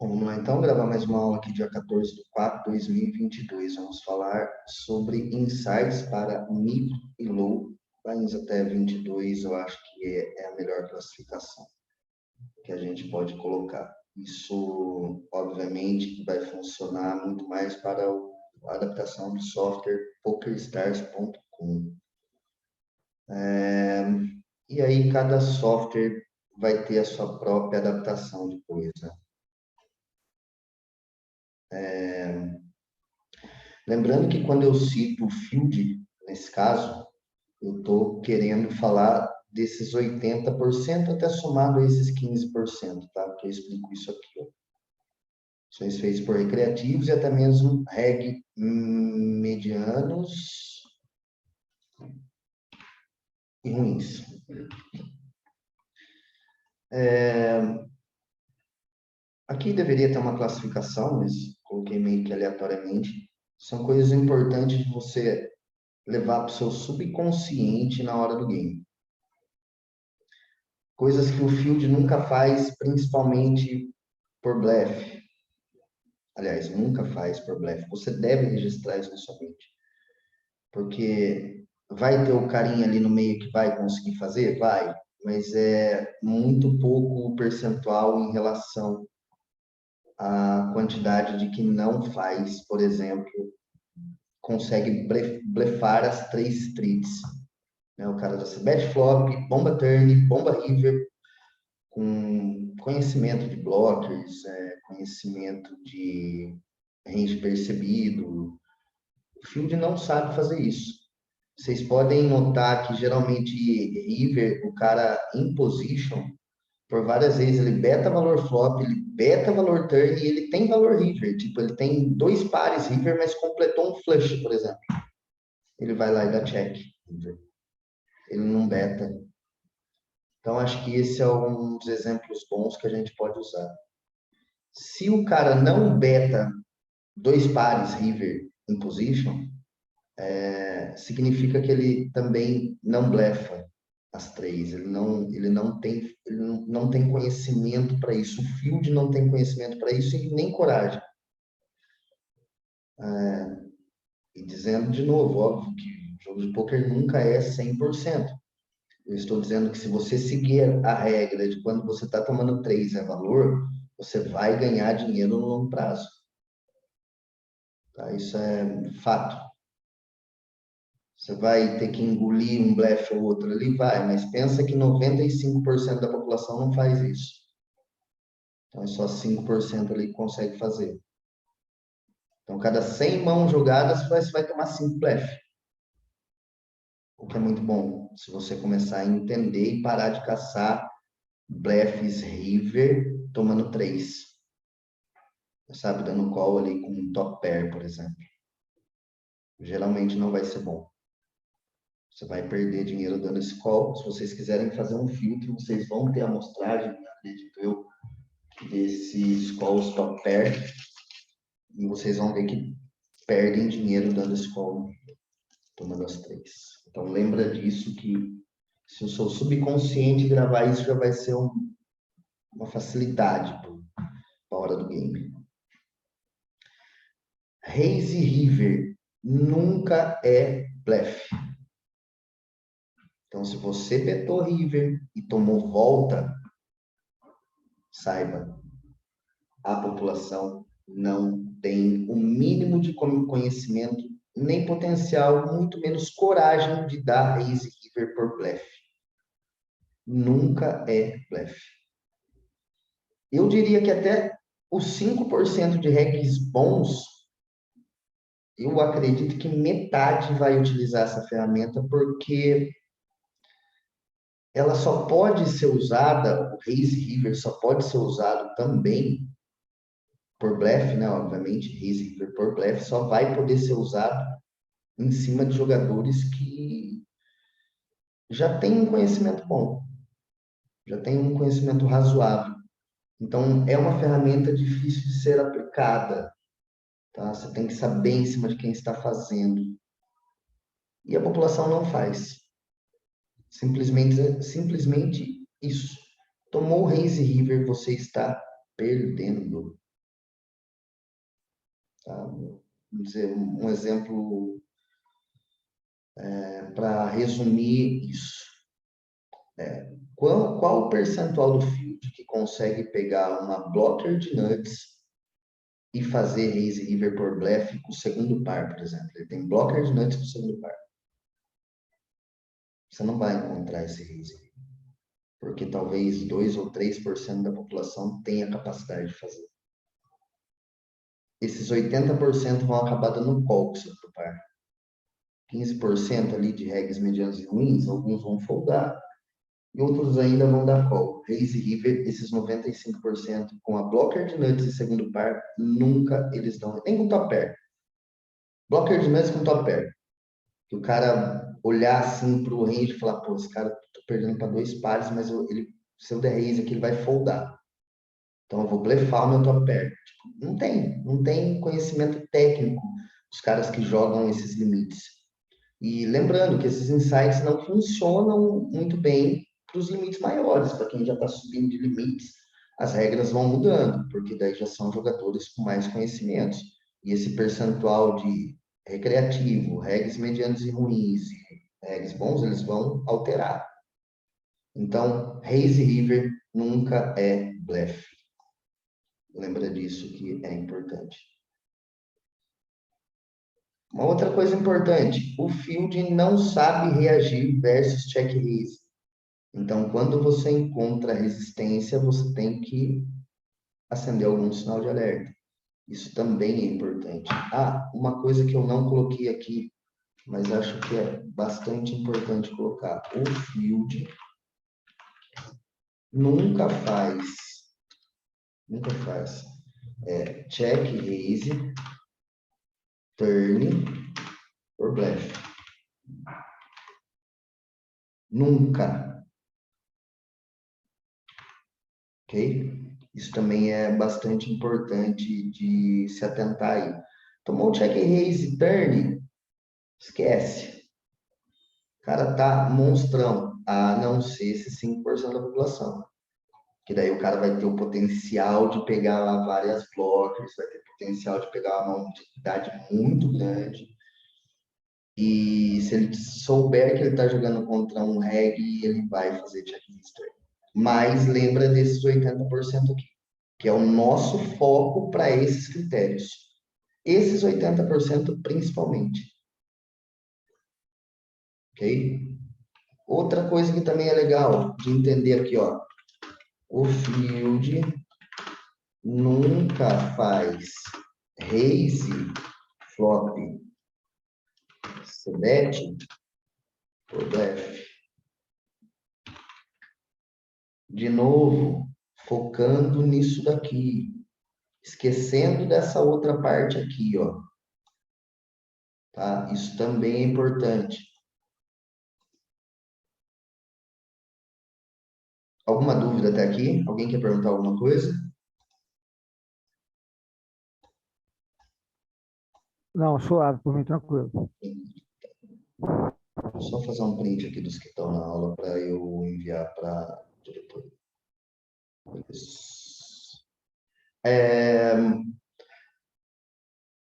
Bom, vamos lá então, gravar mais uma aula aqui, dia 14 de 4 de 2022. Vamos falar sobre insights para micro e low, bains até 22, eu acho que é a melhor classificação que a gente pode colocar. Isso, obviamente, vai funcionar muito mais para a adaptação do software PokerStars.com. E aí, cada software vai ter a sua própria adaptação depois, né? Lembrando que quando eu cito o field, nesse caso, eu estou querendo falar desses 80% até somado a esses 15%, tá? Porque eu explico isso aqui, ó. São feitos por recreativos e até mesmo reg medianos e ruins. Aqui deveria ter uma classificação, mas coloquei meio que aleatoriamente. São coisas importantes de você levar para o seu subconsciente na hora do game. Coisas que o field nunca faz, principalmente por blefe. Aliás, nunca faz por blefe. Você deve registrar isso na sua mente. Porque vai ter o carinha ali no meio que vai conseguir fazer? Vai. Mas é muito pouco o percentual em relação à quantidade de que não faz, por exemplo, consegue blefar as três streets. O cara da bet flop, bomba turn, bomba river, com conhecimento de blockers, conhecimento de range percebido. O field não sabe fazer isso. Vocês podem notar que geralmente river, o cara em position, por várias vezes ele beta valor flop, ele beta valor turn e ele tem valor river. Tipo, ele tem dois pares river, mas completou um flush, por exemplo. Ele vai lá e dá check. Ele não beta. Então, acho que esse é um dos exemplos bons que a gente pode usar. Se o cara não beta dois pares river em position, significa que ele também não blefa as três. Ele não tem conhecimento para isso. O field não tem conhecimento para isso e nem coragem. E dizendo de novo, óbvio que o jogo de poker nunca é 100%. Eu estou dizendo que se você seguir a regra de quando você está tomando 3 é valor, você vai ganhar dinheiro no longo prazo. Tá? Isso é fato. Você vai ter que engolir um blefe ou outro ali? Vai, mas pensa que 95% da população não faz isso. Então, é só 5% ali que consegue fazer. Então, cada 100 mãos jogadas, você vai tomar 5 blefe. O que é muito bom, se você começar a entender e parar de caçar blefes river tomando 3. Sabe, dando call ali com um top pair, por exemplo. Geralmente não vai ser bom. Você vai perder dinheiro dando esse call. Se vocês quiserem fazer um filtro, vocês vão ter amostragem, acredito eu, desses calls top pair. E vocês vão ver que perdem dinheiro dando esse call, tomando as 3. Então lembra disso, que se o seu subconsciente gravar isso, já vai ser uma facilidade para a hora do game. Raise River nunca é blefe. Então, se você betou river e tomou volta, saiba, a população não tem o mínimo de conhecimento, nem potencial, muito menos coragem de dar raise river por blefe. Nunca é blefe. Eu diria que até os 5% de regs bons, eu acredito que metade vai utilizar essa ferramenta, porque ela só pode ser usada, o raise river só pode ser usado também por blefe, né? Obviamente, raise river por blefe só vai poder ser usado em cima de jogadores que já têm um conhecimento bom, já têm um conhecimento razoável. Então, é uma ferramenta difícil de ser aplicada, tá? Você tem que saber em cima de quem está fazendo. E a população não faz. Simplesmente isso. Tomou o raise river, você está perdendo. Tá? Vamos dizer, um exemplo para resumir isso. Qual o percentual do field que consegue pegar uma blocker de nuts e fazer raise river por blefe com o segundo par, por exemplo? Ele tem blocker de nuts com o segundo par. Você não vai encontrar esse raise river, porque talvez 2 ou 3% da população tenha capacidade de fazer. Esses 80% vão acabar dando call com o segundo par. 15% ali de regs medianos e ruins, alguns vão foldar, e outros ainda vão dar call. Raise river, esses 95% com a blocker de nuts e segundo par, nunca eles dão, nem com top pair. Blocker de nuts com top pair. Que o cara olhar assim pro range e falar, pô, esse cara, tô perdendo para 2 pares, mas se eu der raise aqui, ele vai foldar. Então eu vou blefar o meu top pair. Tipo, não tem conhecimento técnico os caras que jogam esses limites. E lembrando que esses insights não funcionam muito bem para os limites maiores, para quem já está subindo de limites, as regras vão mudando, porque daí já são jogadores com mais conhecimentos. E esse percentual de recreativo, regs medianos e ruins e regs bons, eles vão alterar. Então, raise river nunca é blefe. Lembra disso que é importante. Uma outra coisa importante, o field não sabe reagir versus check raise. Então, quando você encontra resistência, você tem que acender algum sinal de alerta. Isso também é importante. Ah, uma coisa que eu não coloquei aqui, mas acho que é bastante importante colocar. O field nunca faz check raise, turn or bluff. Nunca. Ok? Isso também é bastante importante de se atentar aí. Tomou o check raise turn, esquece. O cara tá monstrão, a não ser esses 5% da população. Que daí o cara vai ter o potencial de pegar lá várias blockers, vai ter potencial de pegar uma quantidade muito grande. E se ele souber que ele está jogando contra um reg, ele vai fazer check history. Mas lembra desses 80% aqui, que é o nosso foco para esses critérios. Esses 80% principalmente. Ok? Outra coisa que também é legal de entender aqui, ó. O field nunca faz raise flop c-bet por blefe. De novo, focando nisso daqui. Esquecendo dessa outra parte aqui, ó. Tá? Isso também é importante. Alguma dúvida até aqui? Alguém quer perguntar alguma coisa? Não, suave, por mim, tranquilo. Vou só fazer um print aqui dos que estão na aula para eu enviar para a diretoria.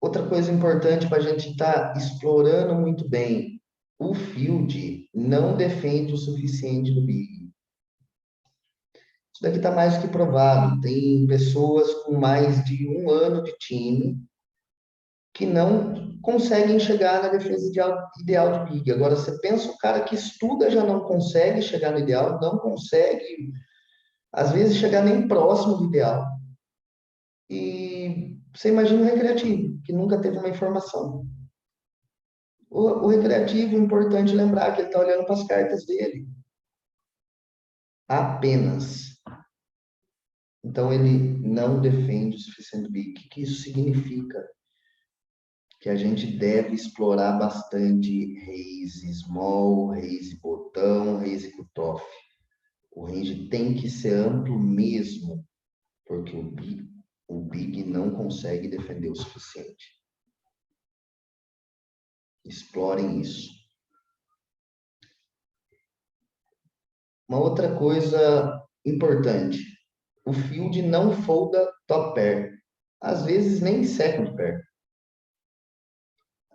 Outra coisa importante para a gente estar explorando muito bem, o field não defende o suficiente do big. Isso daqui está mais que provado. Tem pessoas com mais de 1 ano de time que não conseguem chegar na defesa ideal de big. Agora, você pensa o cara que estuda já não consegue chegar no ideal, não consegue, às vezes, chegar nem próximo do ideal. E você imagina o recreativo, que nunca teve uma informação. O recreativo, é importante lembrar que ele está olhando para as cartas dele. Apenas. Então, ele não defende o suficiente big. O que isso significa? Que a gente deve explorar bastante raise small, raise botão, raise cutoff. O range tem que ser amplo mesmo, porque o big não consegue defender o suficiente. Explorem isso. Uma outra coisa importante, o field não folda top pair, às vezes nem second pair.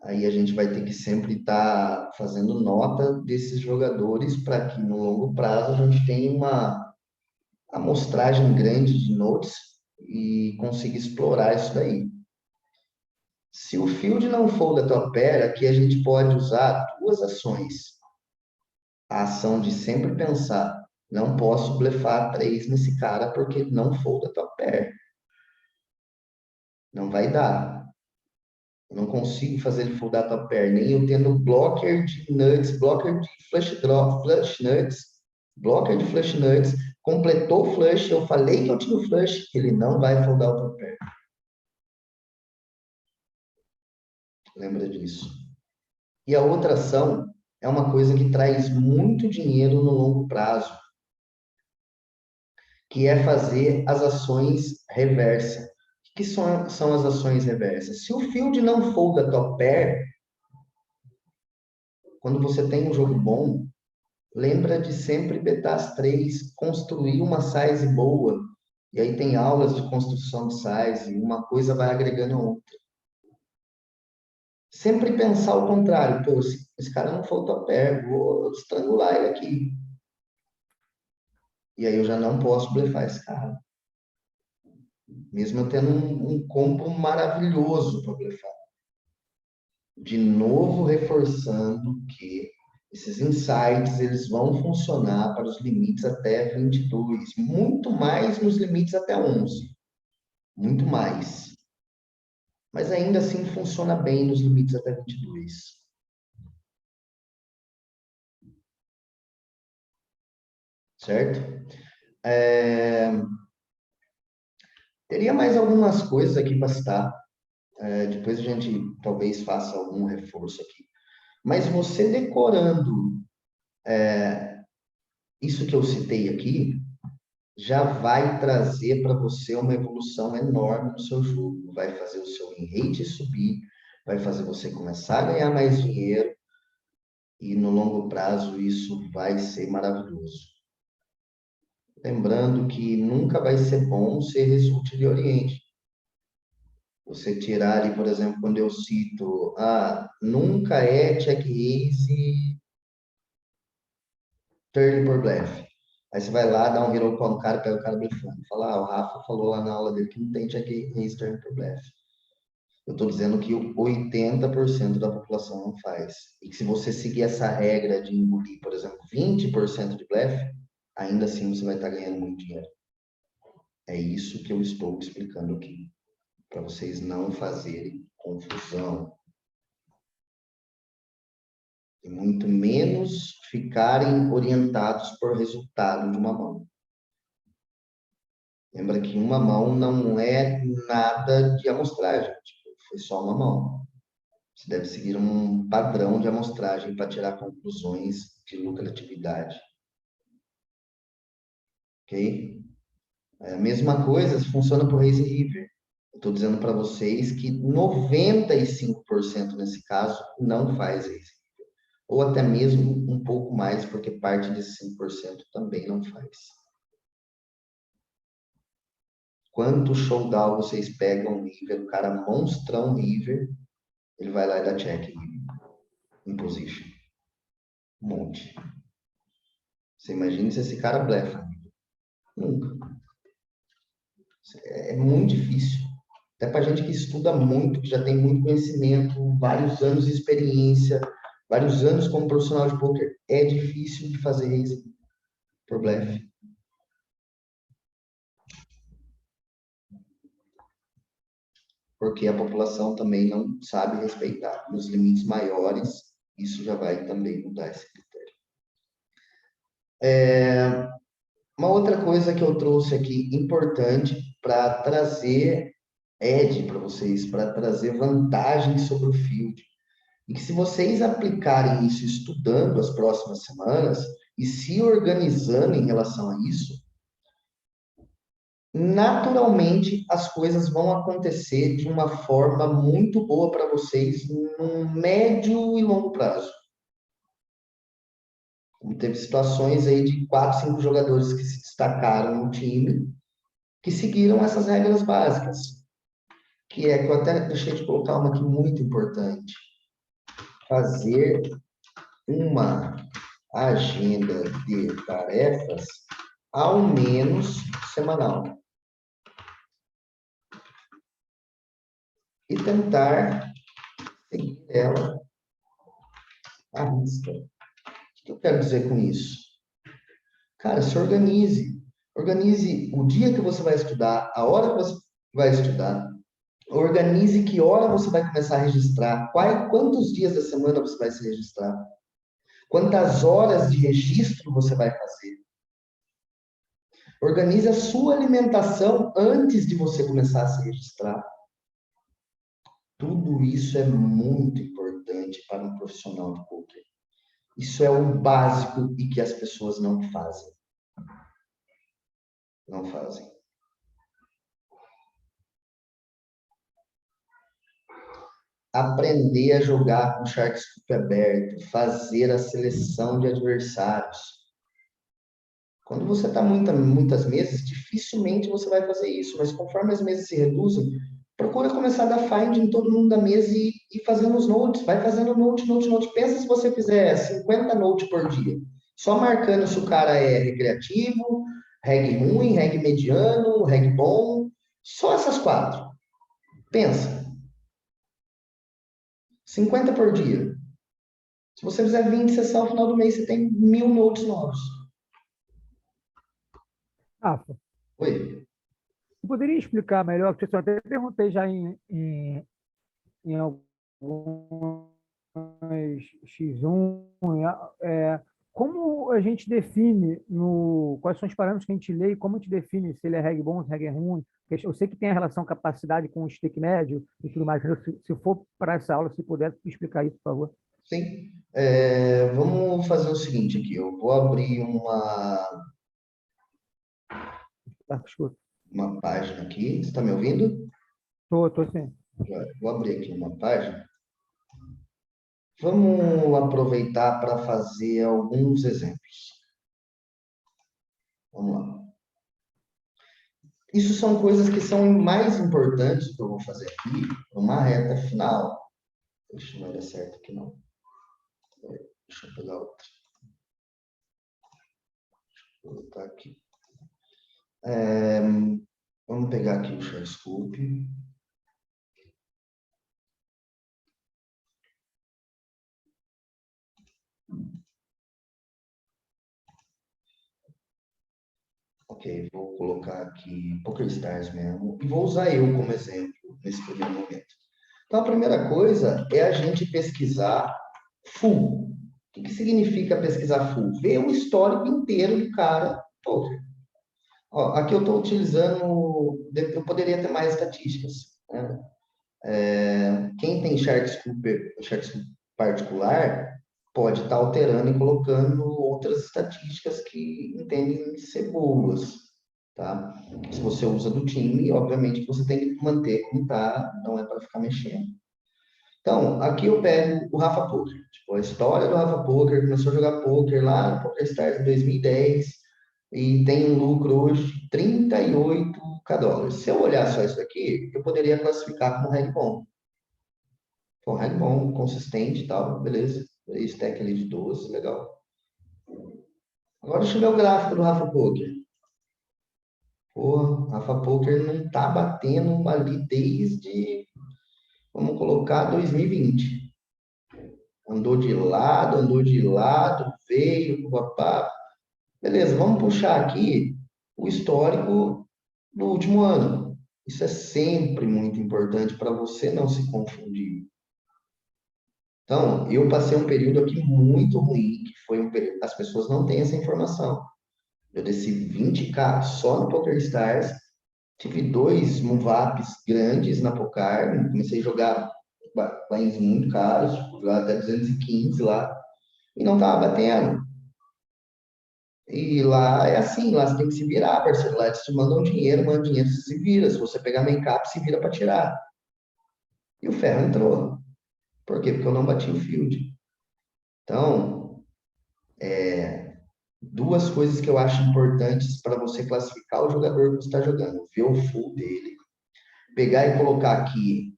Aí a gente vai ter que sempre estar fazendo nota desses jogadores para que no longo prazo a gente tenha uma amostragem grande de notes e consiga explorar isso daí. Se o field não for da tua pair, aqui a gente pode usar duas ações. A ação de sempre pensar, não posso blefar 3 nesse cara porque ele não for da tua pair. Não vai dar. Eu não consigo fazer ele foldar top pair, nem eu tendo blocker de nuts, blocker de flush draw, flush nuts, blocker de flush nuts, completou o flush, eu falei que eu tinha o flush, ele não vai foldar o top pair. Lembra disso. E a outra ação é uma coisa que traz muito dinheiro no longo prazo, que é fazer as ações reversa. O que são as ações reversas? Se o field não folda top pair, quando você tem um jogo bom, lembra de sempre betar as 3, construir uma size boa. E aí tem aulas de construção de size, uma coisa vai agregando a outra. Sempre pensar o contrário. Pô, esse cara não faltou a pé, vou estrangular ele aqui. E aí eu já não posso blefar esse cara. Mesmo eu tendo um combo maravilhoso para blefar. De novo reforçando que esses insights eles vão funcionar para os limites até 22, muito mais nos limites até 11, muito mais. Mas ainda assim funciona bem nos limites até 22. Certo? Teria mais algumas coisas aqui para citar. Depois a gente talvez faça algum reforço aqui. Mas você decorando isso que eu citei aqui, já vai trazer para você uma evolução enorme no seu jogo. Vai fazer o seu win rate subir, vai fazer você começar a ganhar mais dinheiro e no longo prazo isso vai ser maravilhoso. Lembrando que nunca vai ser bom ser result de Oriente. Você tirar ali, por exemplo, quando eu cito, nunca é check raise turn por blefe. Aí você vai lá, dá um hero call no cara, pega o cara blefando. Fala, o Rafa falou lá na aula dele que não tem check raise turn por blefe. Eu estou dizendo que 80% da população não faz. E que se você seguir essa regra de engolir, por exemplo, 20% de blefe, ainda assim você vai estar ganhando muito dinheiro. É isso que eu estou explicando aqui, para vocês não fazerem confusão. E muito menos ficarem orientados por resultado de uma mão. Lembra que uma mão não é nada de amostragem, foi só uma mão. Você deve seguir um padrão de amostragem para tirar conclusões de lucratividade. Ok? A mesma coisa funciona para o Raise River. Estou dizendo para vocês que 95% nesse caso não faz Raise. Ou até mesmo um pouco mais, porque parte desses 5% também não faz. Quanto showdown vocês pegam o River, o cara monstrão River, ele vai lá e dá check em position. Um monte. Você imagina se esse cara blefa. Nunca. É muito difícil. Até para gente que estuda muito, que já tem muito conhecimento, vários anos de experiência, vários anos como profissional de poker, é difícil de fazer raise por blefe. Porque a população também não sabe respeitar. Nos limites maiores, isso já vai também mudar esse critério. Uma outra coisa que eu trouxe aqui importante para trazer edge para vocês, para trazer vantagem sobre o field. E que se vocês aplicarem isso estudando as próximas semanas e se organizando em relação a isso, naturalmente as coisas vão acontecer de uma forma muito boa para vocês no médio e longo prazo. Teve situações aí de 4, 5 jogadores que se destacaram no time, que seguiram essas regras básicas, que é que eu até deixei de colocar uma aqui muito importante. fazer uma agenda de tarefas ao menos semanal. E tentar seguir ela à risca. O que eu quero dizer com isso? Cara, se organize. Organize o dia que você vai estudar, a hora que você vai estudar. Organize que hora você vai começar a registrar. Quantos dias da semana você vai se registrar. Quantas horas de registro você vai fazer. Organize a sua alimentação antes de você começar a se registrar. Tudo isso é muito importante para um profissional de poker. Isso é o básico e que as pessoas não fazem. Não fazem. Aprender a jogar com Shark Scoop aberto, fazer a seleção de adversários. Quando você está muitas mesas, dificilmente você vai fazer isso, mas conforme as mesas se reduzem, procura começar a dar find em todo mundo da mesa e fazendo os notes. Vai fazendo note. Pensa se você fizer 50 notes por dia, só marcando se o cara é recreativo, reg ruim, reg mediano, reg bom, só essas 4. Pensa. 50 por dia. Se você fizer 20 sessões ao final do mês, você tem 1000 notes novos. Rafa, Oi. você poderia explicar melhor, porque eu até perguntei já em algumas X1, como a gente define, quais são os parâmetros que a gente lê e como a gente define se ele é reg bom, se reg é ruim. Porque eu sei que tem a relação capacidade com o stick médio e tudo mais. Se for para essa aula, se puder explicar isso, por favor. Sim. Vamos fazer o seguinte aqui. Eu vou abrir Tá, escuta. uma página aqui. Você está me ouvindo? Tô sim. Vou abrir aqui uma página. Vamos aproveitar para fazer alguns exemplos. Vamos lá. Isso são coisas que são mais importantes que eu vou fazer aqui, numa reta final. Deixa eu ver certo aqui não. Deixa eu pegar outra. Vou colocar aqui. Vamos pegar aqui o Share Scoop. Ok, vou colocar aqui PokerStars mesmo. E vou usar eu como exemplo nesse primeiro momento. Então, a primeira coisa é a gente pesquisar full. O que significa pesquisar full? Ver o histórico inteiro do cara poker. Ó, aqui eu estou utilizando, eu poderia ter mais estatísticas, né? Quem tem Shark Scoop particular pode estar alterando e colocando outras estatísticas que entendem ser boas, tá? Se você usa do time, obviamente você tem que manter como está, não é para ficar mexendo. Então, aqui eu pego o Rafa Poker, tipo, a história do Rafa Poker, começou a jogar poker lá no PokerStars em 2010 e tem um lucro hoje de 38k dólares. Se eu olhar só isso daqui, eu poderia classificar como reg bom. Pô, reg bom, consistente e tal, beleza. Stack ali de 12, legal. Agora deixa eu ver o gráfico do Rafa Poker. Pô, Rafa Poker não tá batendo ali desde, vamos colocar, 2020. Andou de lado, veio, papá. Beleza, vamos puxar aqui o histórico do último ano. Isso é sempre muito importante para você não se confundir. Então, eu passei um período aqui muito ruim, que foi um período, as pessoas não têm essa informação. Eu desci 20k só no PokerStars, tive 2 move-ups grandes na Poker, comecei a jogar buy-ins muito caros, jogar até 215 lá, e não tava batendo. E lá é assim, lá você tem que se virar, parceiro. Lá eles te mandam dinheiro, mandam dinheiro, você se vira. Se você pegar main cap, se vira para tirar. E o ferro entrou. Por quê? Porque eu não bati o field. Então, duas coisas que eu acho importantes para você classificar o jogador que você está jogando. Ver o full dele. Pegar e colocar aqui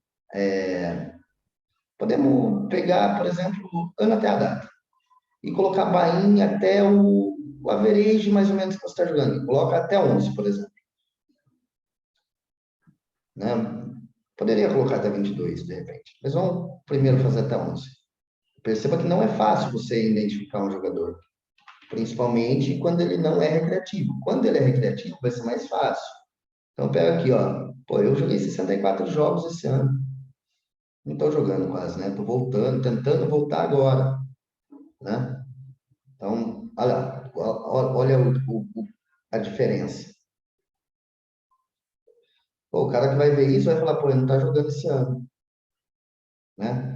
Podemos pegar, por exemplo, ano até a data e colocar buy-in até o average mais ou menos que você está jogando. Coloca até 11, por exemplo. Né? Poderia colocar até 22, de repente. Mas vamos primeiro fazer até 11. Perceba que não é fácil você identificar um jogador, principalmente quando ele não é recreativo. Quando ele é recreativo, vai ser mais fácil. Então, pega aqui, ó. Pô, eu joguei 64 jogos esse ano. Não estou jogando quase, né? Estou voltando, tentando voltar agora, né? Então, olha lá, olha a diferença. Pô, o cara que vai ver isso vai falar, pô, ele não está jogando esse ano, né?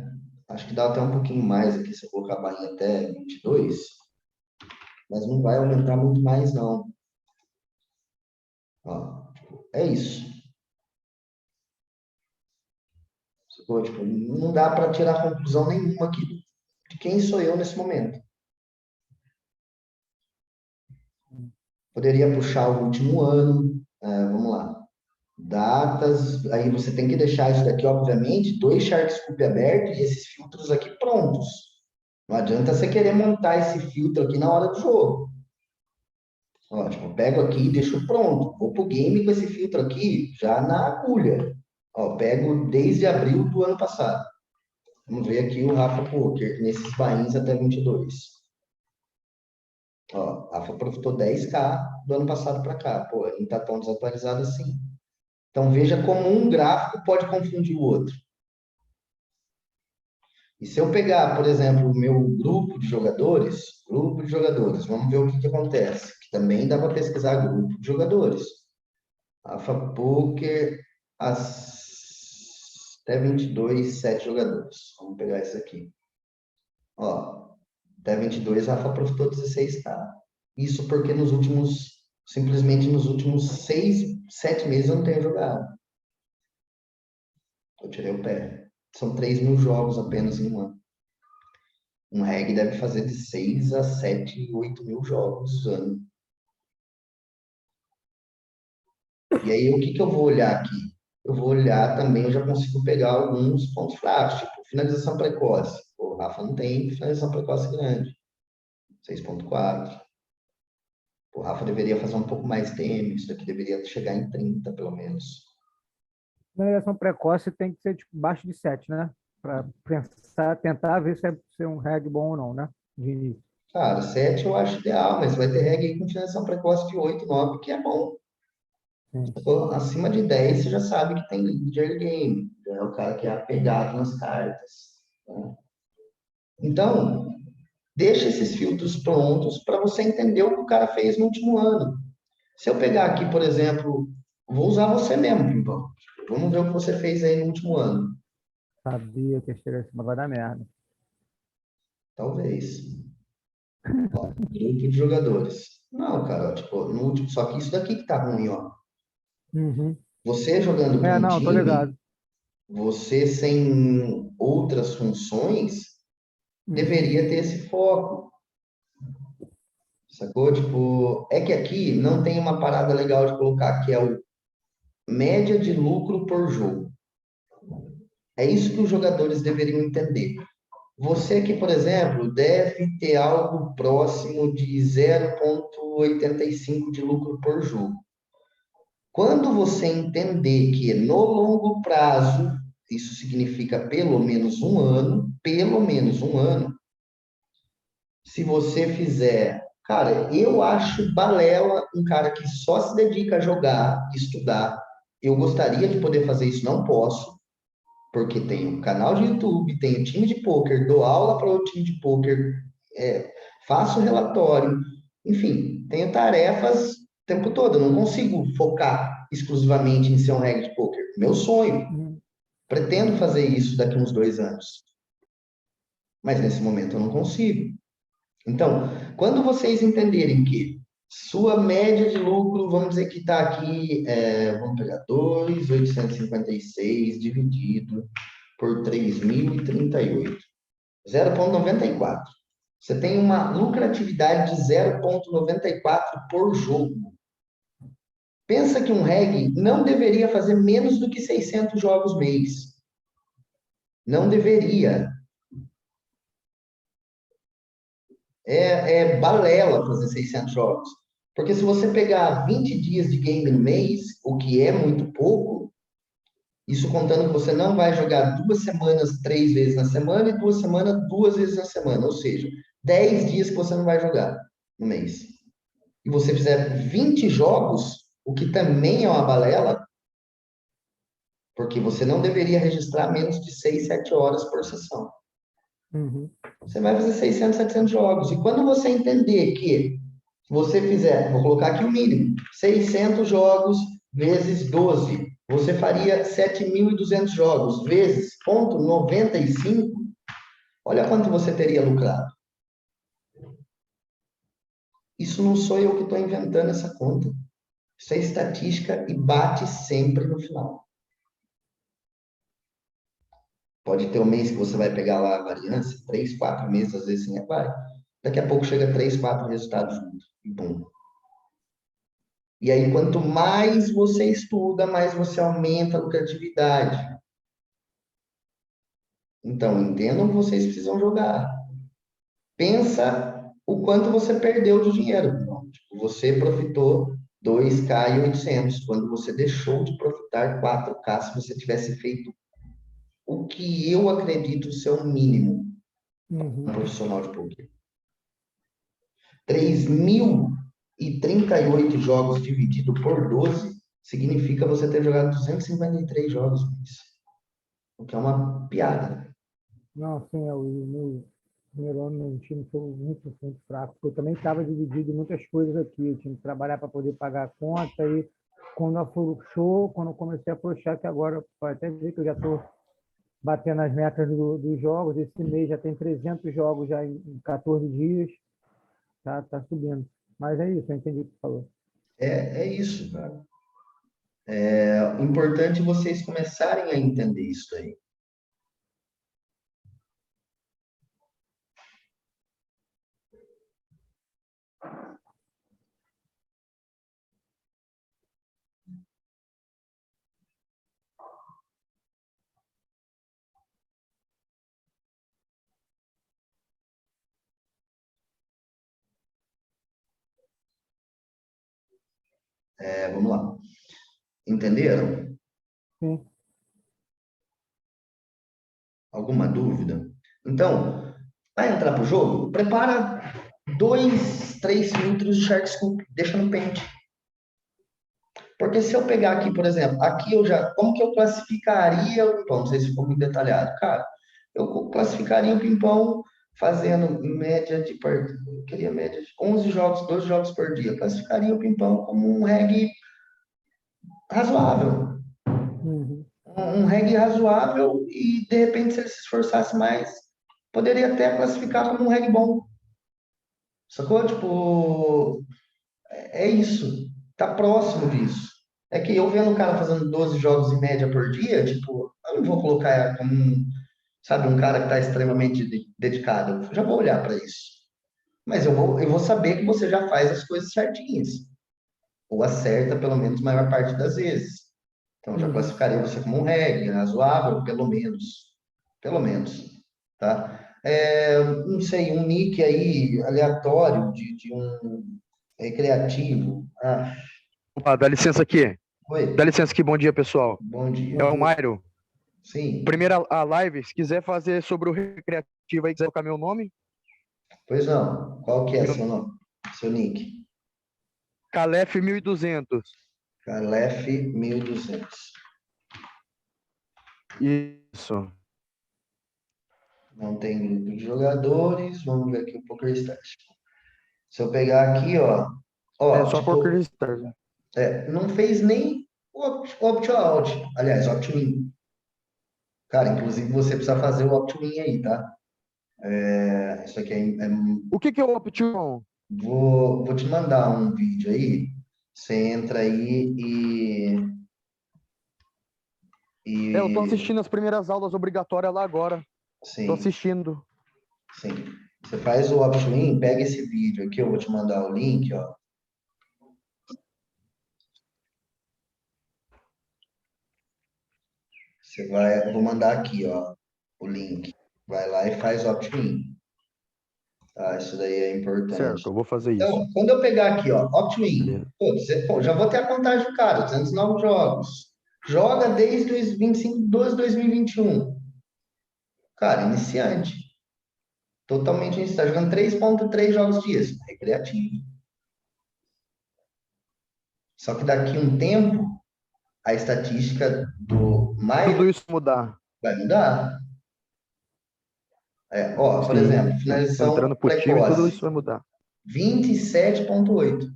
Acho que dá até um pouquinho mais aqui, se eu colocar a barrinha até 22, mas não vai aumentar muito mais, não. Ó, é isso. Pô, tipo, não dá para tirar conclusão nenhuma aqui de quem sou eu nesse momento. Poderia puxar o último ano, vamos lá. Datas, aí você tem que deixar isso daqui, obviamente, dois Sharkscope abertos e esses filtros aqui prontos. Não adianta você querer montar esse filtro aqui na hora do jogo. Ó, tipo, eu pego aqui e deixo pronto. Vou pro game com esse filtro aqui já na agulha. Ó, pego desde abril do ano passado. Vamos ver aqui o Rafa Poker, nesses bains até 22. Ó, Rafa aproveitou 10K do ano passado para cá. Pô, não tá tão desatualizado assim. Então veja como um gráfico pode confundir o outro. E se eu pegar, por exemplo, o meu grupo de jogadores, vamos ver o que acontece. Que também dá para pesquisar grupo de jogadores. Alpha Poker, até 22, 7 jogadores. Vamos pegar isso aqui. Ó, até 22, a Rafa aproveitou 16K. Isso porque simplesmente nos últimos 6, 7 meses eu não tenho jogado. Eu tirei o pé. São 3.000 jogos apenas em um ano. Um reg deve fazer de 6 a 7, 8 mil jogos ano. E aí, o que eu vou olhar aqui? Eu vou olhar também, eu já consigo pegar alguns pontos fracos, tipo finalização precoce. O Rafa não tem finalização precoce grande, 6.4. O Rafa deveria fazer um pouco mais tempo, isso daqui deveria chegar em 30, pelo menos. Na ereção precoce tem que ser tipo, baixo de 7, né? Para pensar, tentar ver se é um reg bom ou não, né? De início. Cara, 7 eu acho ideal, mas vai ter reg aí com finalização precoce de 8, 9, que é bom. Sim. Acima de 10, você já sabe que tem lead early game. Já é o cara que é apegado nas cartas. Né? Então, deixa esses filtros prontos para você entender o que o cara fez no último ano. Se eu pegar aqui, por exemplo, vou usar você mesmo, Pimpão. Vamos ver o que você fez aí no último ano. Sabia que ia chegar em cima, vai dar merda. Talvez. Ó, grupo de jogadores. Não, cara, ó, tipo, no último, só que isso daqui que tá ruim, ó. Uhum. Você jogando para É, um não, tô time, ligado. você sem outras funções, Uhum. deveria ter esse foco. Sacou? Tipo, é que aqui não tem uma parada legal de colocar, que é o média de lucro por jogo. É isso que os jogadores deveriam entender. Você que, por exemplo, deve ter algo próximo de 0,85 de lucro por jogo. Quando você entender que no longo prazo, isso significa pelo menos um ano, se você fizer, cara, eu acho balela um cara que só se dedica a jogar, estudar. Eu gostaria de poder fazer isso, não posso, porque tenho um canal de YouTube, tenho time de poker, dou aula para o time de poker, faço relatório, enfim, tenho tarefas o tempo todo. Eu não consigo focar exclusivamente em ser um reg de poker. Meu sonho, Uhum. pretendo fazer isso daqui uns 2 anos, mas nesse momento eu não consigo. Então, quando vocês entenderem que sua média de lucro, vamos dizer que está aqui, vamos pegar 2.856 dividido por 3.038, 0,94. Você tem uma lucratividade de 0,94 por jogo. Pensa que um reg não deveria fazer menos do que 600 jogos mês. Não deveria. É balela fazer 600 jogos. Porque se você pegar 20 dias de game no mês, o que é muito pouco, isso contando que você não vai jogar 2 semanas, 3 vezes na semana, e 2 semanas, 2 vezes na semana. Ou seja, 10 dias que você não vai jogar no mês. E você fizer 20 jogos, o que também é uma balela, porque você não deveria registrar menos de 6, 7 horas por sessão. Uhum. Você vai fazer 600, 700 jogos. E quando você entender que você fizer, vou colocar aqui o mínimo, 600 jogos vezes 12, você faria 7.200 jogos vezes 0,95, olha quanto você teria lucrado. Isso não sou eu que estou inventando essa conta. Isso é estatística e bate sempre no final. Pode ter um mês que você vai pegar lá a variância, 3, 4 meses, às vezes sim, vai. Daqui a pouco chega 3, 4 resultados juntos. E bom. E aí, quanto mais você estuda, mais você aumenta a lucratividade. Então, entendam que vocês precisam jogar. Pensa o quanto você perdeu de dinheiro. Tipo, você profitou 2.800 quando você deixou de profitar 4K se você tivesse feito o que eu acredito ser o mínimo um Uhum. profissional de poker. 3.038 jogos dividido por 12 significa você ter jogado 253 jogos. O que é uma piada. Não, sim, o meu primeiro ano no time foi muito, muito fraco, porque eu também estava dividido em muitas coisas aqui. Eu tinha que trabalhar para poder pagar a conta e quando afrouxou, quando eu comecei a afrouxar, que agora pode até ver que eu já estou batendo as metas dos jogos. Esse mês já tem 300 jogos já em 14 dias, tá subindo. Mas é isso, eu entendi o que você falou. É isso, cara. É importante vocês começarem a entender isso aí. Vamos lá. Entenderam? Sim. Alguma dúvida? Então, vai entrar pro jogo? Prepara 2, 3 filtros de Shark Scoop. Deixa no pente. Porque se eu pegar aqui, por exemplo, aqui eu já. Como que eu classificaria o pimpão? Não sei se ficou muito detalhado. Cara, eu classificaria o pimpão fazendo média de partida. Eu queria média de 11 jogos, 12 jogos por dia. Eu classificaria o pimpão como um reggae razoável. Uhum. Um reggae razoável e, de repente, se ele se esforçasse mais, poderia até classificar como um reggae bom. Sacou? Tipo, é isso. Tá próximo disso. É que eu vendo o cara fazendo 12 jogos em média por dia, tipo, eu não vou colocar como sabe, um cara que está extremamente dedicado. Eu já vou olhar para isso. Mas eu vou saber que você já faz as coisas certinhas. Ou acerta, pelo menos, a maior parte das vezes. Então, eu já Uhum. classificaria você como um reggae, razoável, pelo menos. Pelo menos. Tá? Não sei, um nick aí aleatório de um recreativo. Opa, dá licença aqui. Oi, Dá licença aqui, bom dia, pessoal. bom É dia. Bom o dia. Mairo. Sim, Primeira a live, se quiser fazer sobre o recreativo aí, quiser colocar meu nome, pois não. Qual que é meu seu nome? Seu nick? Calef 1200. Calef 1200. Isso. Não tem grupo de jogadores. Vamos ver aqui o PokerStars. Se eu pegar aqui, É ó, só Poker tipo, Stars, né? não fez nem opt-out. Aliás, opt-in. Cara, inclusive você precisa fazer o opt-in aí, tá? Isso aqui O que é o Option? vou te mandar um vídeo aí. Você entra aí Eu tô e assistindo as primeiras aulas obrigatórias lá agora. Tô sim, assistindo. sim. Você faz o opt-in, pega esse vídeo aqui, eu vou te mandar o link, ó. Eu vou mandar aqui, ó. o link. Vai lá e faz opt-in. Tá? Isso daí é importante. Certo, eu vou fazer isso. Então, quando eu pegar aqui, ó, opt-in, Beleza. pô, já vou ter a contagem do cara, 209 jogos. Joga desde os 25 de 12 de 2021. Cara, iniciante. Totalmente iniciante. Está jogando 3,3 jogos dias. Recreativo. Só que daqui a um tempo, a estatística do mais Tudo isso mudar. vai mudar. Ó, por Sim. exemplo, finalização Entrando pro time, tudo precoce, isso vai mudar. 27,8.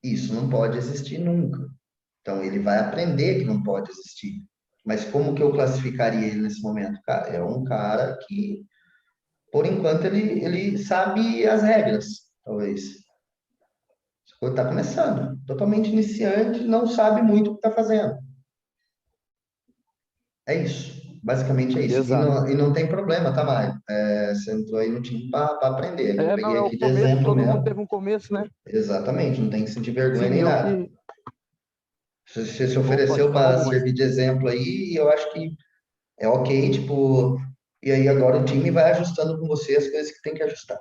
Isso não pode existir nunca. Então, ele vai aprender que não pode existir. Mas como que eu classificaria ele nesse momento? Cara, é um cara que, por enquanto, ele sabe as regras, talvez. Está começando, totalmente iniciante, não sabe muito o que está fazendo. É isso. Basicamente é isso. Exato. E não tem problema, tá, Mário? Você entrou aí no time para aprender. Eu Não, peguei é o aqui de começo, exemplo todo mundo mesmo. teve um começo, né? Exatamente, não tem que sentir vergonha Sim, nem eu nada. que. Você se Pô, pode ofereceu falar para alguma. servir de exemplo aí, e eu acho que é ok, tipo, e aí agora o time vai ajustando com você as coisas que tem que ajustar.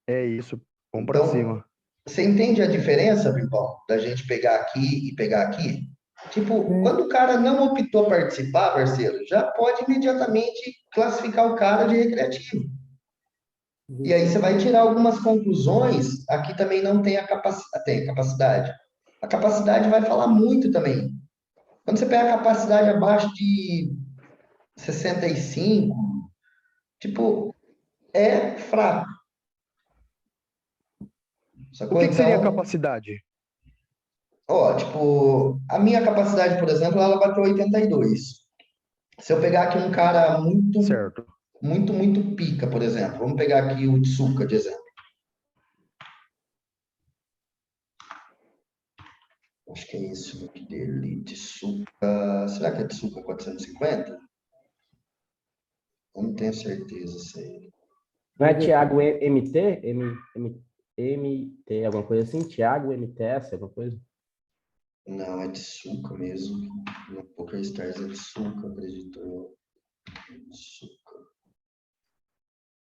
É isso. Vamos pra Então, cima. você entende a diferença, Pimpão, da gente pegar aqui e pegar aqui? Tipo, Sim. quando o cara não optou participar, parceiro, já pode imediatamente classificar o cara de recreativo. E aí você vai tirar algumas conclusões. Aqui também não tem a capacidade. Tem a capacidade. A capacidade vai falar muito também. Quando você pega a capacidade abaixo de 65, tipo, é fraco. O Sacou? que seria a Então, capacidade? ó, tipo, a minha capacidade, por exemplo, ela bateu 82. Se eu pegar aqui um cara Certo. muito pica, por exemplo, vamos pegar aqui o Tsuka de exemplo. Acho que é esse o nick dele, Tsuka. Será que é Tsuka 450? Eu não tenho certeza se é ele. Não é Thiago MT? MT, alguma coisa assim? Thiago MTS, alguma coisa? Não, é Tsuka mesmo. No PokerStars é Tsuka, acredito eu. Tsuka.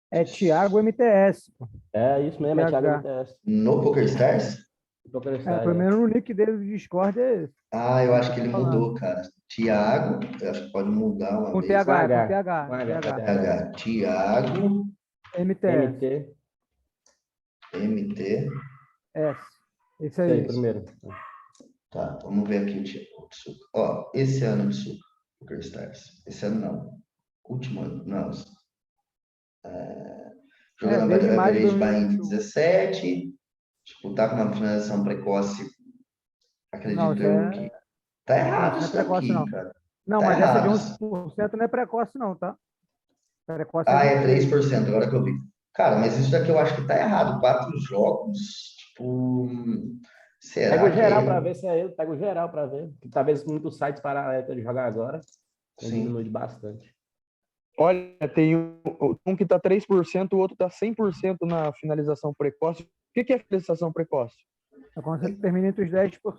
É Thiago MTS, pô. É isso mesmo, é Thiago TH. MTS. No PokerStars? Pelo menos no nick dele do Discord é esse. Ah, eu acho que ele Falando. mudou, cara. Thiago, eu acho que pode mudar uma Com vez. Com TH, é com H. TH. Com H, com TH. TH. TH, Thiago, MTS. MT. MT. S. Esse Isso aí, aí. primeiro. Tá, vamos ver aqui o Tsuka. Ó, esse ano o Tsuka, PokerStars. Esse ano não. Último ano, não. Jogando Desde maio de average buy-in 2021. 17. Tipo, tá com uma finalização precoce, Não, acredito isso eu que. é. Tá Não, errado isso não é isso precoce, daqui, não. cara. Não, Tá mas essa de errado. 11% não é precoce, não, tá? Precoce é Ah, é 23. 3%, agora que eu vi. Cara, mas isso daqui eu acho que tá errado. 4 jogos, tipo, Pega o será que geral para é? ver se é ele. Pega o geral para ver. Que talvez muitos sites paralelos ele jogar agora. Então Sim. diminui bastante. Olha, tem um que tá 3%, o outro tá 100% na finalização precoce. O que é finalização precoce? É quando você termina entre os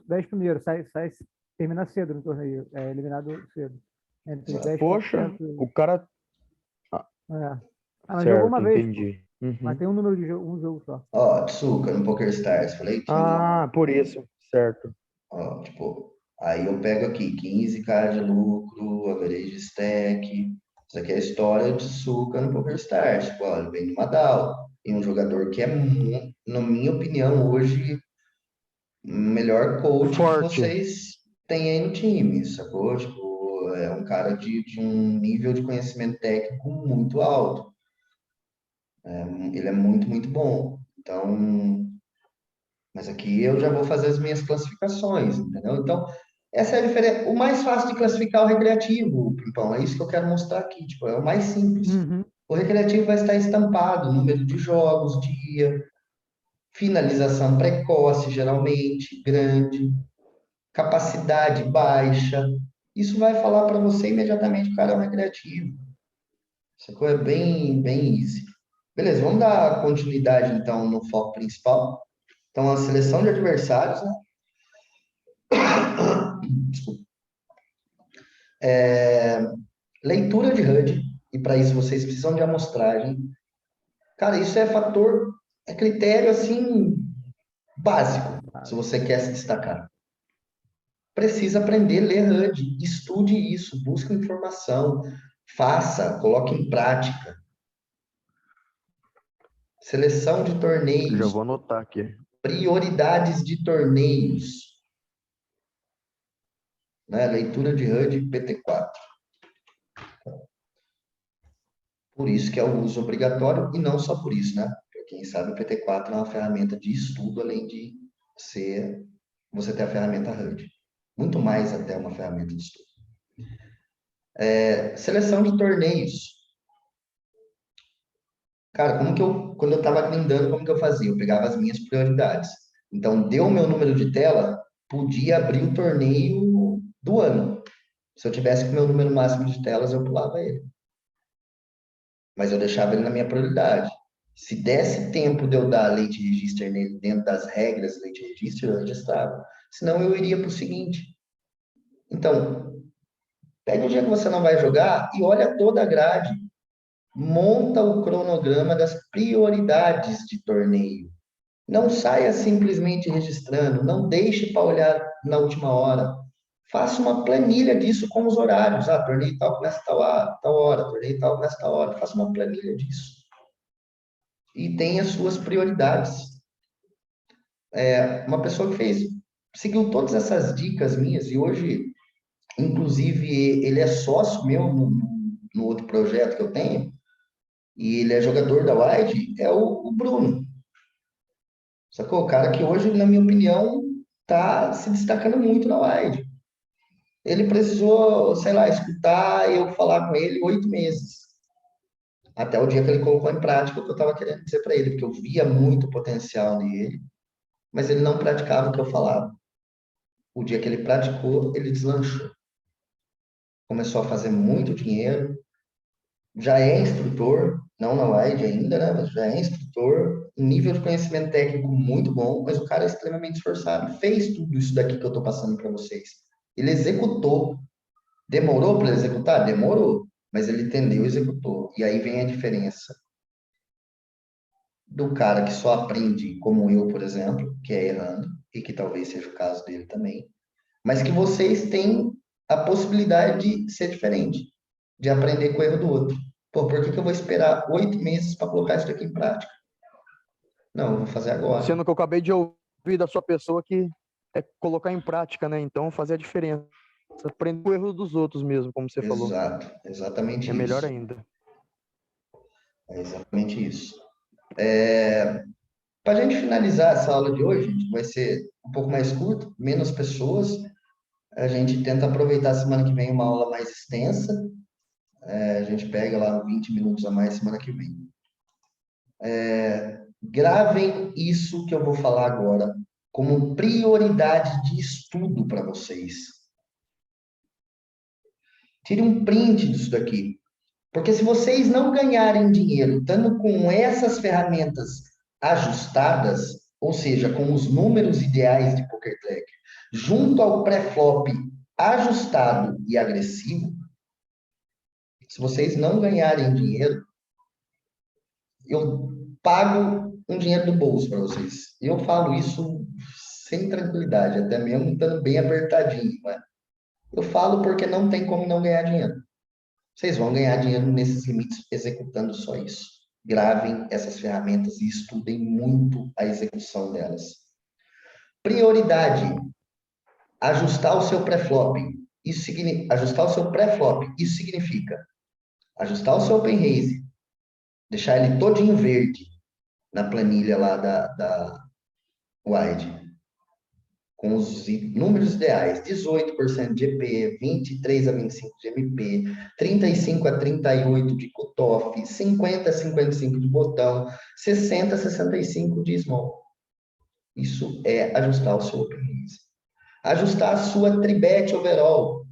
10 primeiros. Termina cedo no torneio. É eliminado cedo. Entre os Poxa, 10%. o cara. É. Mas jogou Certo, uma vez, pô. entendi. Mas Uhum. tem um número de jogo, um jogo só. Ó, Tsuka no PokerStars, falei 15. Ah, por isso. Certo. Ó, tipo, aí eu pego aqui 15K de lucro, average stack. Isso aqui é a história de Tsuka no PokerStars. Tipo, ó, ele vem de Madal. E um jogador que é, na minha opinião, hoje, o melhor coach que Forte. vocês têm aí no time, sacou? Tipo, é um cara de um nível de conhecimento técnico muito alto. Ele é muito bom. Então, mas aqui eu já vou fazer as minhas classificações, entendeu? Então, essa é a diferença. O mais fácil de classificar é o recreativo, Pimpão. É isso que eu quero mostrar aqui. Tipo, é o mais simples. Uhum. O recreativo vai estar estampado, número de jogos, dia, finalização precoce, geralmente, grande, capacidade baixa. Isso vai falar para você imediatamente que o cara é um recreativo. Essa coisa é bem easy. Beleza, vamos dar continuidade então no foco principal. Então, a seleção de adversários, né? Desculpa. Leitura de HUD, e para isso vocês precisam de amostragem. Cara, isso é fator, é critério assim básico, se você quer se destacar. Precisa aprender a ler HUD, estude isso, busque informação, faça, coloque em prática. Seleção de Já torneios, vou anotar aqui. prioridades de torneios, né? Leitura de HUD PT4. Por isso que é o uso obrigatório, e não só por isso, né? Porque quem sabe o PT4 é uma ferramenta de estudo, além de ser você ter a ferramenta HUD. Muito mais até uma ferramenta de estudo. Seleção de torneios. Cara, quando eu estava grindando, como que eu fazia? Eu pegava as minhas prioridades. Então, deu o meu número de tela, podia abrir o torneio do ano. Se eu tivesse com o meu número máximo de telas, eu pulava ele. Mas eu deixava ele na minha prioridade. Se desse tempo de eu dar late register nele dentro das regras late register, eu registrava. Senão eu iria para o seguinte. Então, pega o dia que você não vai jogar e olha toda a grade. Monta o cronograma das prioridades de torneio. Não saia simplesmente registrando, não deixe para olhar na última hora. Faça uma planilha disso com os horários. Ah, torneio tal começa tal hora, torneio tal começa tal hora. Faça uma planilha disso. E tenha suas prioridades. Uma pessoa que seguiu todas essas dicas minhas e hoje, inclusive, ele é sócio meu no outro projeto que eu tenho, e ele é jogador da Wide, é o Bruno. Sacou? O cara que hoje, na minha opinião, tá se destacando muito na Wide. Ele precisou, sei lá, escutar eu falar com ele 8 meses. Até o dia que ele colocou em prática o que eu estava querendo dizer para ele, porque eu via muito potencial nele, mas ele não praticava o que eu falava. O dia que ele praticou, ele deslanchou. Começou a fazer muito dinheiro, já é instrutor, não na Wide ainda, né? Mas já é instrutor, um nível de conhecimento técnico muito bom, mas o cara é extremamente esforçado, fez tudo isso daqui que eu estou passando para vocês. Ele executou. Demorou para executar? Demorou, mas ele entendeu e executou. E aí vem a diferença do cara que só aprende, como eu, por exemplo, que é errando, e que talvez seja o caso dele também, mas que vocês têm a possibilidade de ser diferente, de aprender com o erro do outro. Pô, por que que eu vou esperar 8 meses para colocar isso aqui em prática? Não, eu vou fazer agora. Sendo que eu acabei de ouvir da sua pessoa que é colocar em prática, né? Então, fazer a diferença. Aprender com o erro dos outros mesmo, como você falou. Exato, exatamente É melhor isso. ainda. É exatamente isso. Para a gente finalizar essa aula de hoje, gente, vai ser um pouco mais curto, menos pessoas. A gente tenta aproveitar a semana que vem uma aula mais extensa. A gente pega lá 20 minutos a mais semana que vem. Gravem isso que eu vou falar agora como prioridade de estudo para vocês. Tire um print disso daqui. Porque se vocês não ganharem dinheiro estando com essas ferramentas ajustadas, ou seja, com os números ideais de PokerTrack, junto ao pré-flop ajustado e agressivo, se vocês não ganharem dinheiro, eu pago um dinheiro do bolso para vocês. E eu falo isso sem tranquilidade, até mesmo estando bem apertadinho. Né? Eu falo porque não tem como não ganhar dinheiro. Vocês vão ganhar dinheiro nesses limites executando só isso. Gravem essas ferramentas e estudem muito a execução delas. Prioridade: ajustar o seu pré-flop. Ajustar o seu pré-flop. Isso significa ajustar o seu open raise, deixar ele todinho verde na planilha lá da Wide, com os números ideais: 18% de EP, 23 a 25 de MP, 35 a 38 de cutoff, 50 a 55 de botão, 60 a 65 de small. Isso é ajustar o seu open raise. Ajustar a sua tribet overall,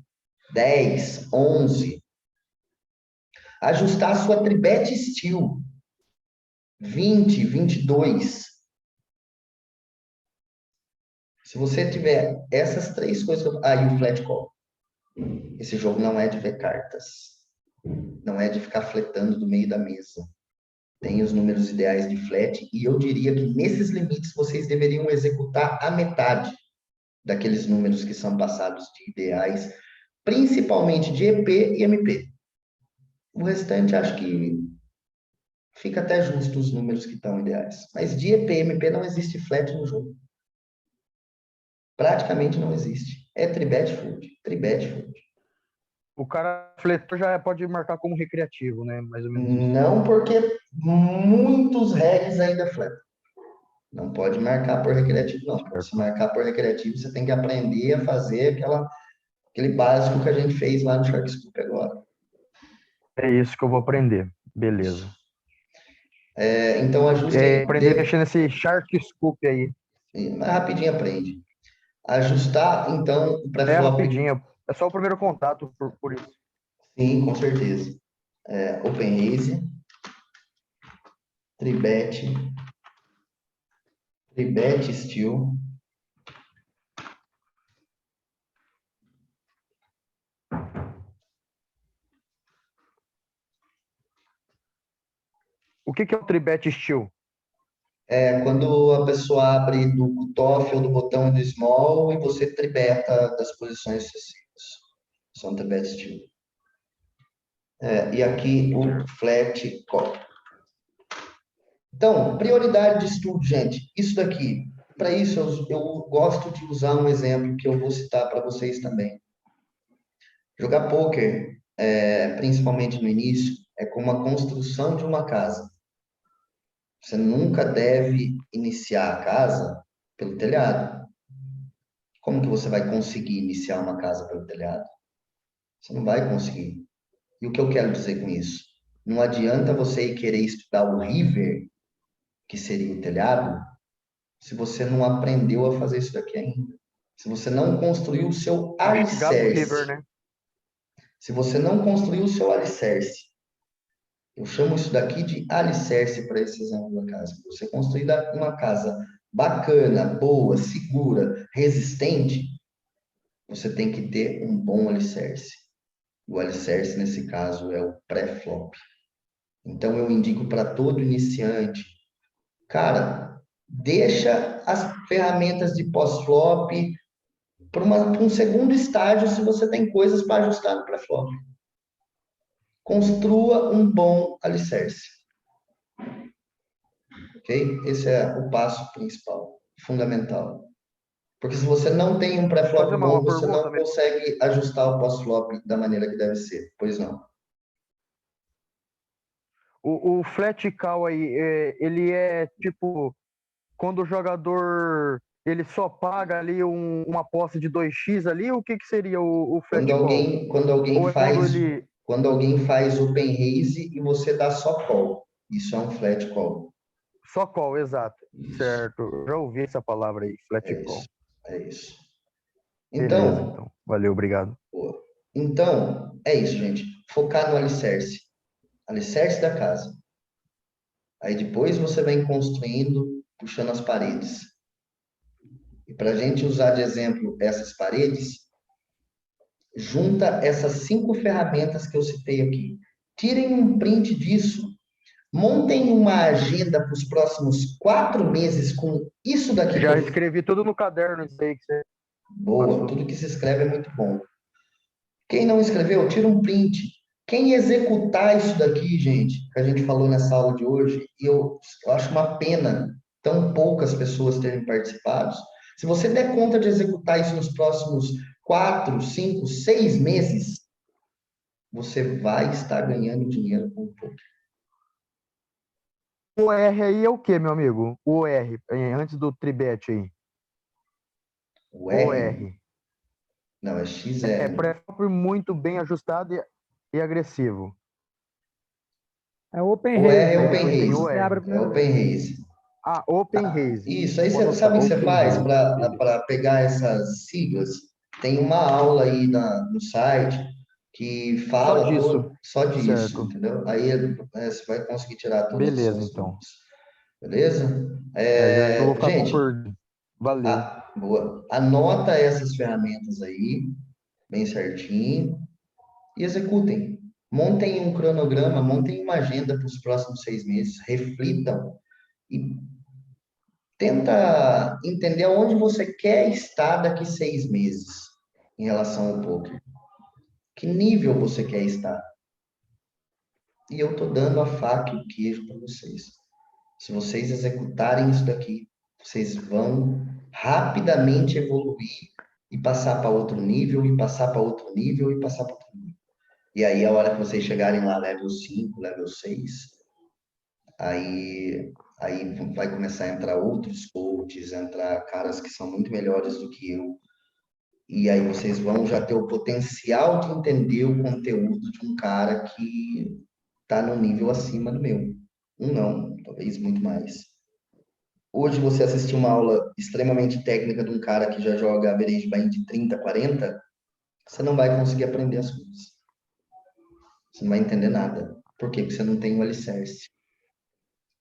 10, 11. Ajustar a sua tribet steel, 20, 22. Se você tiver essas três coisas, aí o flat call. Esse jogo não é de ver cartas. Não é de ficar fletando do meio da mesa. Tem os números ideais de flat, e eu diria que nesses limites vocês deveriam executar a metade daqueles números que são passados de ideais, principalmente de EP e MP. O restante, acho que fica até justo os números que estão ideais. Mas de EP e MP não existe flat no jogo. Praticamente não existe. É tribet fold. Tribet fold. O cara fletou já pode marcar como recreativo, né? Mais ou menos isso. Não, porque muitos regs ainda fletam. Não pode marcar por recreativo, não. Para você marcar por recreativo, você tem que aprender a fazer aquele básico que a gente fez lá no Shark Scoop agora. É isso que eu vou aprender. Beleza. Então, ajuste aí. Aprender a mexer nesse Shark Scoop aí. Mas rapidinho aprende. Ajustar, então, o É pré-flop. rapidinho. É só o primeiro contato por isso. Sim, com certeza. Open raise, tribet steel. O que é o tribet steel? Quando a pessoa abre do cutoff ou do botão do small e você tribeta das posições sucessivas. São tribet steel. E aqui o flat call. Então, prioridade de estudo, gente. Isso daqui. Para isso, eu gosto de usar um exemplo que eu vou citar para vocês também. Jogar pôquer, principalmente no início, é como a construção de uma casa. Você nunca deve iniciar a casa pelo telhado. Como que você vai conseguir iniciar uma casa pelo telhado? Você não vai conseguir. E o que eu quero dizer com isso? Não adianta você ir querer estudar o river, que seria o telhado, se você não aprendeu a fazer isso daqui ainda. Se você não construiu o seu A chegada do alicerce. River, né? Se você não construiu o seu alicerce. Eu chamo isso daqui de alicerce para esse exemplo da casa. Você construir uma casa bacana, boa, segura, resistente, você tem que ter um bom alicerce. O alicerce, nesse caso, é o pré-flop. Então, eu indico para todo iniciante, cara, deixa as ferramentas de pós-flop para um segundo estágio se você tem coisas para ajustar no pré-flop. Construa um bom alicerce. Ok? Esse é o passo principal, fundamental. Porque se você não tem um pré-flop Fazer bom, uma você pergunta, não consegue ajustar o pós-flop da maneira que deve ser. Pois não. O flat call aí, ele é tipo, quando o jogador ele só paga ali uma aposta de 2x ali, o que seria o flat call? Quando alguém Ou é faz, quando ele... quando alguém faz open raise e você dá só call. Isso é um flat call. Só call, exato. Isso. Certo, eu já ouvi essa palavra aí, flat call. É isso. Beleza, Então, então. Valeu, obrigado. é isso, gente. Focar no alicerce. Alicerce da casa. Aí depois você vem construindo, puxando as paredes. E para a gente usar de exemplo essas paredes, junta essas 5 ferramentas que eu citei aqui. Tirem um print disso. Montem uma agenda para os próximos 4 meses com isso daqui. Já escrevi tudo no caderno, isso aí que você Boa, passou. tudo que se escreve é muito bom. Quem não escreveu, tira um print. Quem executar isso daqui, gente, que a gente falou nessa aula de hoje, e eu acho uma pena tão poucas pessoas terem participado. Se você der conta de executar isso nos próximos 4, 5, 6 meses, você vai estar ganhando dinheiro com o poker. O R aí é o que, meu amigo? O R, antes do tribet aí. O R? Não, é XR. É pré-flop muito bem ajustado e agressivo. É open O R raise. é open raise. Você abre a É primeira open vez. raze. Ah, open raise. Isso, aí você sabe o que você faz para pegar essas siglas? Tem uma aula aí no site que fala só disso, certo. entendeu? Aí você vai conseguir tirar todas Beleza, essas então. dúvidas. Beleza? Já vou ficar Gente, por... Valeu. boa. Anota essas ferramentas aí, bem certinho, e executem. Montem um cronograma, montem uma agenda para os próximos 6 meses, reflitam e tenta entender aonde você quer estar daqui 6 meses em relação ao poker. Que nível você quer estar? E eu tô dando a faca e o queijo para vocês. Se vocês executarem isso daqui, vocês vão rapidamente evoluir e passar para outro nível, e passar para outro nível, e passar para outro nível. E aí, a hora que vocês chegarem lá, level 5, level 6, aí vai começar a entrar outros coaches, entrar caras que são muito melhores do que eu. E aí vocês vão já ter o potencial de entender o conteúdo de um cara que está no nível acima do meu. Não, talvez muito mais. Hoje você assistir uma aula extremamente técnica de um cara que já joga average bind de 30, 40, você não vai conseguir aprender as coisas. Você não vai entender nada. Por quê? Porque você não tem um alicerce.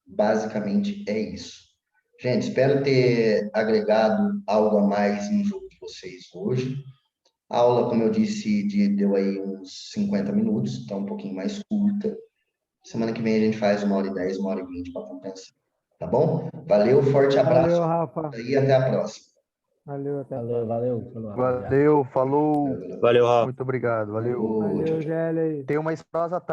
Basicamente é isso. Gente, espero ter agregado algo a mais no jogo de vocês hoje. A aula, como eu disse, deu aí uns 50 minutos, então um pouquinho mais curta. Semana que vem a gente faz 1h10, 1h20 para compensar. Tá bom? Valeu, forte abraço Valeu, Rafa. e até a próxima. Valeu, até a Valeu, próxima. valeu. Valeu, falou. Valeu. Valeu, Rafa. Muito obrigado, valeu. Tchau, Valeu, tchau. Gelli. Tem uma esprosa